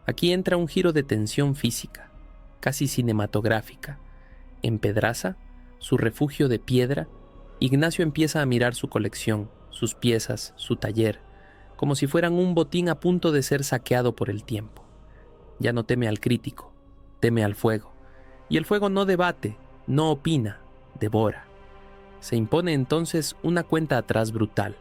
Aquí entra un giro de tensión física, casi cinematográfica. En Pedraza, su refugio de piedra, Ignacio empieza a mirar su colección, sus piezas, su taller, como si fueran un botín a punto de ser saqueado por el tiempo. Ya no teme al crítico, teme al fuego. Y el fuego no debate, no opina, devora. Se impone entonces una cuenta atrás brutal,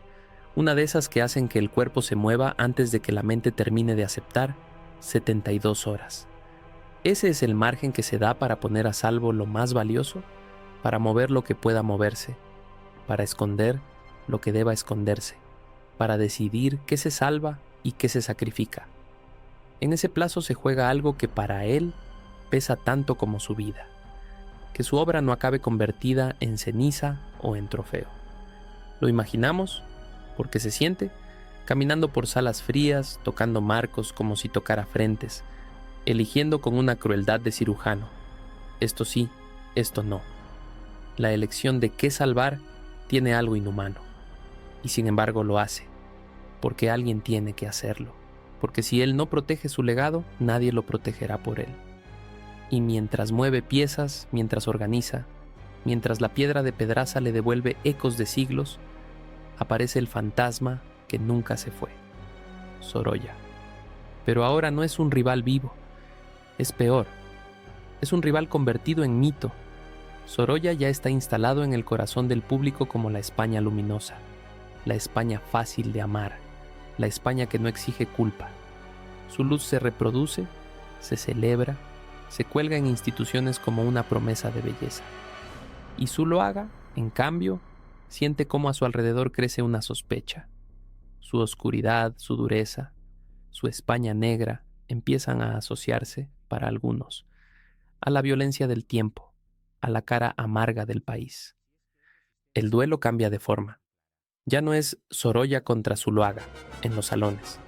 una de esas que hacen que el cuerpo se mueva antes de que la mente termine de aceptar, 72 horas. Ese es el margen que se da para poner a salvo lo más valioso, para mover lo que pueda moverse, para esconder lo que deba esconderse, para decidir qué se salva y qué se sacrifica. En ese plazo se juega algo que para él pesa tanto como su vida, que su obra no acabe convertida en ceniza o en trofeo. Lo imaginamos, porque se siente, caminando por salas frías, tocando marcos como si tocara frentes, eligiendo con una crueldad de cirujano. Esto sí, esto no. La elección de qué salvar tiene algo inhumano, y sin embargo lo hace. porque alguien tiene que hacerlo, porque si él no protege su legado, nadie lo protegerá por él. Y mientras mueve piezas, mientras organiza, mientras la piedra de Pedraza le devuelve ecos de siglos, aparece el fantasma que nunca se fue, Sorolla. Pero ahora no es un rival vivo, es peor, es un rival convertido en mito. Sorolla ya está instalado en el corazón del público como la España luminosa, la España fácil de amar, la España que no exige culpa. Su luz se reproduce, se celebra, se cuelga en instituciones como una promesa de belleza. Y Zuloaga, en cambio, siente cómo a su alrededor crece una sospecha. Su oscuridad, su dureza, su España negra empiezan a asociarse, para algunos, a la violencia del tiempo, a la cara amarga del país. El duelo cambia de forma. Ya no es Sorolla contra Zuloaga en los salones.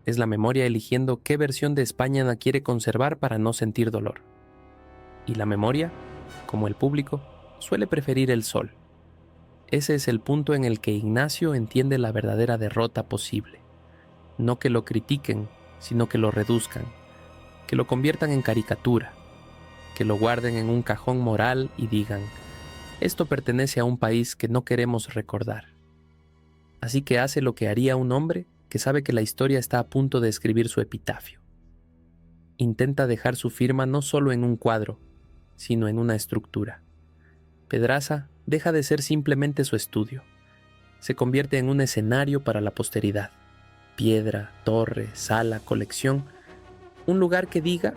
Es la memoria eligiendo qué versión de España quiere conservar para no sentir dolor. Y la memoria, como el público, suele preferir el sol. Ese es el punto en el que Ignacio entiende la verdadera derrota posible. No que lo critiquen, sino que lo reduzcan, que lo conviertan en caricatura, que lo guarden en un cajón moral y digan, esto pertenece a un país que no queremos recordar. Así que hace lo que haría un hombre que sabe que la historia está a punto de escribir su epitafio. Intenta dejar su firma no solo en un cuadro, sino en una estructura. Pedraza deja de ser simplemente su estudio. Se convierte en un escenario para la posteridad. Piedra, torre, sala, colección. Un lugar que diga,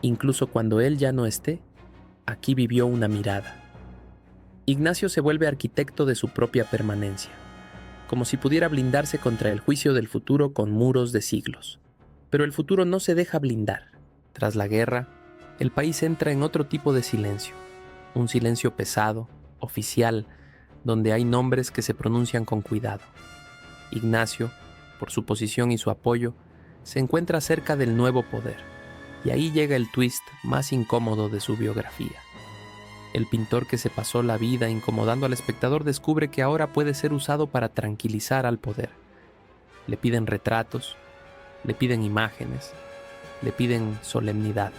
incluso cuando él ya no esté, aquí vivió una mirada. Ignacio se vuelve arquitecto de su propia permanencia, como si pudiera blindarse contra el juicio del futuro con muros de siglos. Pero el futuro no se deja blindar. Tras la guerra, el país entra en otro tipo de silencio, un silencio pesado, oficial, donde hay nombres que se pronuncian con cuidado. Ignacio, por su posición y su apoyo, se encuentra cerca del nuevo poder, y ahí llega el twist más incómodo de su biografía. El pintor que se pasó la vida incomodando al espectador descubre que ahora puede ser usado para tranquilizar al poder. Le piden retratos, le piden imágenes, le piden solemnidad.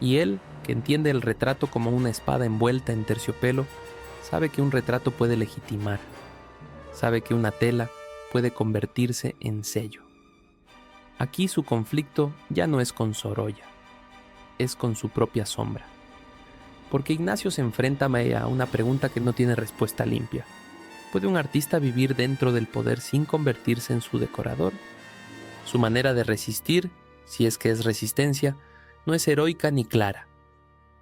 Y él, que entiende el retrato como una espada envuelta en terciopelo, sabe que un retrato puede legitimar, sabe que una tela puede convertirse en sello. Aquí su conflicto ya no es con Sorolla, es con su propia sombra. Porque Ignacio se enfrenta a una pregunta que no tiene respuesta limpia. ¿Puede un artista vivir dentro del poder sin convertirse en su decorador? Su manera de resistir, si es que es resistencia, no es heroica ni clara.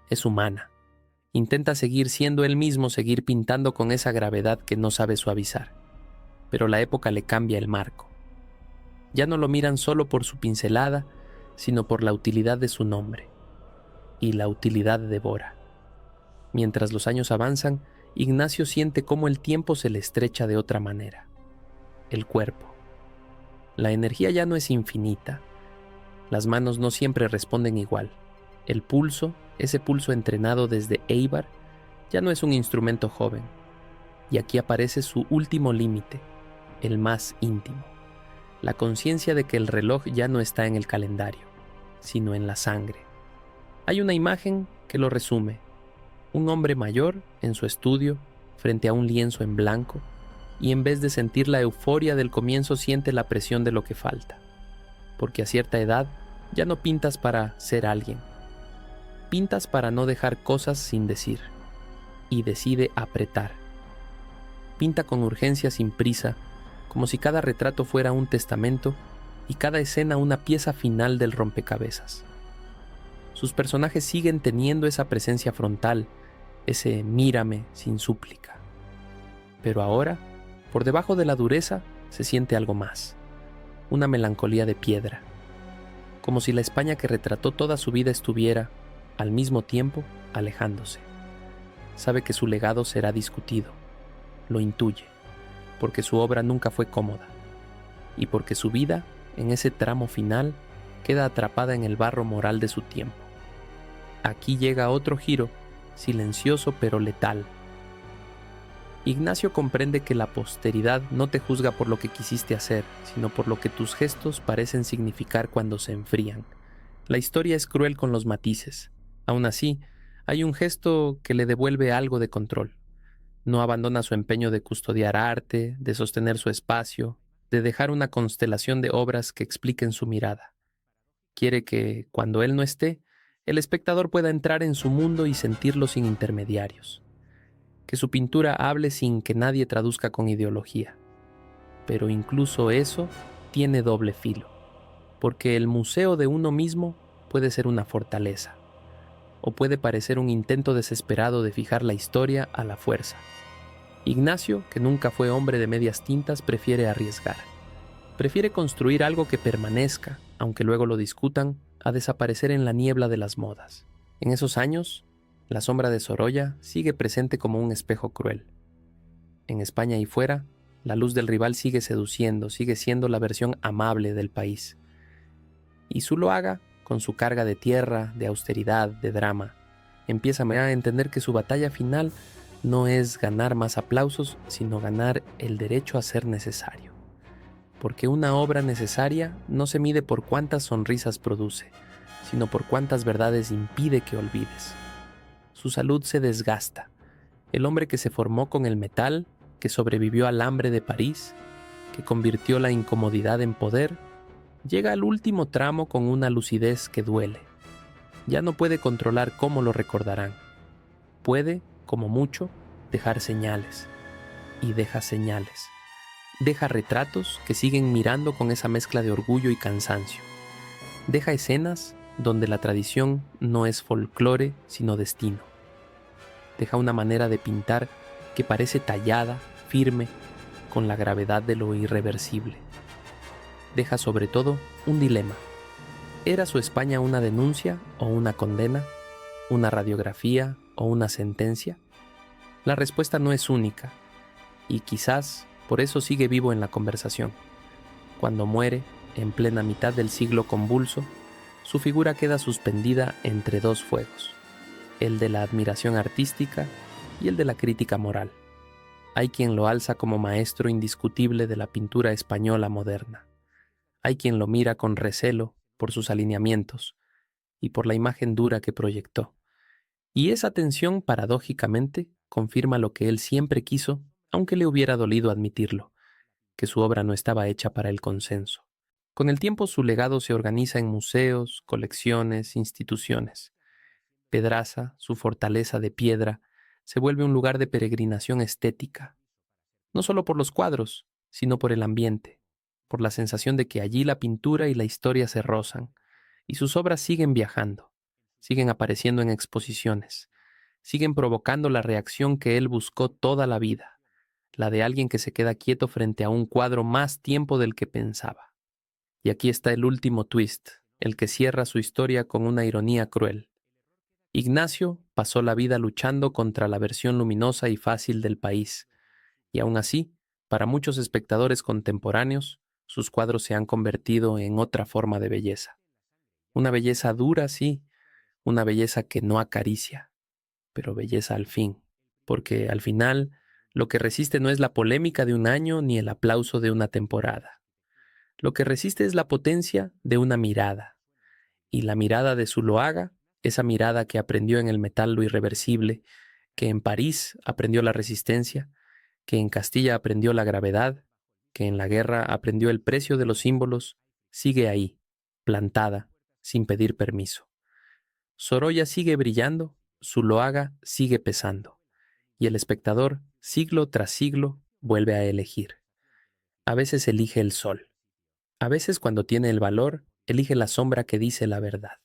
Es humana. Intenta seguir siendo él mismo, seguir pintando con esa gravedad que no sabe suavizar. Pero la época le cambia el marco. Ya no lo miran solo por su pincelada, sino por la utilidad de su nombre. Y la utilidad devora. Mientras los años avanzan, Ignacio siente cómo el tiempo se le estrecha de otra manera. El cuerpo. La energía ya no es infinita. Las manos no siempre responden igual. El pulso, ese pulso entrenado desde Éibar, ya no es un instrumento joven. Y aquí aparece su último límite, el más íntimo. La conciencia de que el reloj ya no está en el calendario, sino en la sangre. Hay una imagen que lo resume. Un hombre mayor en su estudio, frente a un lienzo en blanco, y en vez de sentir la euforia del comienzo siente la presión de lo que falta. Porque a cierta edad ya no pintas para ser alguien. Pintas para no dejar cosas sin decir. Y decide apretar. Pinta con urgencia sin prisa, como si cada retrato fuera un testamento y cada escena una pieza final del rompecabezas. Sus personajes siguen teniendo esa presencia frontal, ese mírame sin súplica. Pero ahora, por debajo de la dureza, se siente algo más. Una melancolía de piedra. Como si la España que retrató toda su vida estuviera, al mismo tiempo, alejándose. Sabe que su legado será discutido. Lo intuye, porque su obra nunca fue cómoda. Y porque su vida, en ese tramo final, queda atrapada en el barro moral de su tiempo. Aquí llega otro giro, silencioso pero letal. Ignacio comprende que la posteridad no te juzga por lo que quisiste hacer, sino por lo que tus gestos parecen significar cuando se enfrían. La historia es cruel con los matices. Aún así, hay un gesto que le devuelve algo de control. No abandona su empeño de custodiar arte, de sostener su espacio, de dejar una constelación de obras que expliquen su mirada. Quiere que, cuando él no esté, el espectador pueda entrar en su mundo y sentirlo sin intermediarios. Que su pintura hable sin que nadie traduzca con ideología. Pero incluso eso tiene doble filo, porque el museo de uno mismo puede ser una fortaleza, o puede parecer un intento desesperado de fijar la historia a la fuerza. Ignacio, que nunca fue hombre de medias tintas, prefiere arriesgar. Prefiere construir algo que permanezca, aunque luego lo discutan, a desaparecer en la niebla de las modas. En esos años, la sombra de Sorolla sigue presente como un espejo cruel. En España y fuera, la luz del rival sigue seduciendo, sigue siendo la versión amable del país. Y Zuloaga, con su carga de tierra, de austeridad, de drama, empieza a entender que su batalla final no es ganar más aplausos, sino ganar el derecho a ser necesario. Porque una obra necesaria no se mide por cuántas sonrisas produce, sino por cuántas verdades impide que olvides. Su salud se desgasta. El hombre que se formó con el metal, que sobrevivió al hambre de París, que convirtió la incomodidad en poder, llega al último tramo con una lucidez que duele. Ya no puede controlar cómo lo recordarán. Puede, como mucho, dejar señales. Y deja señales. Deja retratos que siguen mirando con esa mezcla de orgullo y cansancio. Deja escenas donde la tradición no es folclore, sino destino. Deja una manera de pintar que parece tallada, firme, con la gravedad de lo irreversible. Deja sobre todo un dilema. ¿Era su España una denuncia o una condena? ¿Una radiografía o una sentencia? La respuesta no es única, y quizás por eso sigue vivo en la conversación. Cuando muere, en plena mitad del siglo convulso, su figura queda suspendida entre dos fuegos, el de la admiración artística y el de la crítica moral. Hay quien lo alza como maestro indiscutible de la pintura española moderna. Hay quien lo mira con recelo por sus alineamientos y por la imagen dura que proyectó. Y esa tensión, paradójicamente, confirma lo que él siempre quiso, aunque le hubiera dolido admitirlo, que su obra no estaba hecha para el consenso. Con el tiempo su legado se organiza en museos, colecciones, instituciones. Pedraza, su fortaleza de piedra, se vuelve un lugar de peregrinación estética, no solo por los cuadros, sino por el ambiente, por la sensación de que allí la pintura y la historia se rozan, y sus obras siguen viajando, siguen apareciendo en exposiciones, siguen provocando la reacción que él buscó toda la vida, la de alguien que se queda quieto frente a un cuadro más tiempo del que pensaba. Y aquí está el último twist, el que cierra su historia con una ironía cruel. Ignacio pasó la vida luchando contra la versión luminosa y fácil del país, y aún así, para muchos espectadores contemporáneos, sus cuadros se han convertido en otra forma de belleza. Una belleza dura, sí, una belleza que no acaricia, pero belleza al fin, porque al final lo que resiste no es la polémica de un año ni el aplauso de una temporada. Lo que resiste es la potencia de una mirada, y la mirada de Zuloaga, esa mirada que aprendió en el metal lo irreversible, que en París aprendió la resistencia, que en Castilla aprendió la gravedad, que en la guerra aprendió el precio de los símbolos, sigue ahí, plantada, sin pedir permiso. Sorolla sigue brillando, Zuloaga sigue pesando, y el espectador, siglo tras siglo, vuelve a elegir. A veces elige el sol, a veces cuando tiene el valor, elige la sombra que dice la verdad.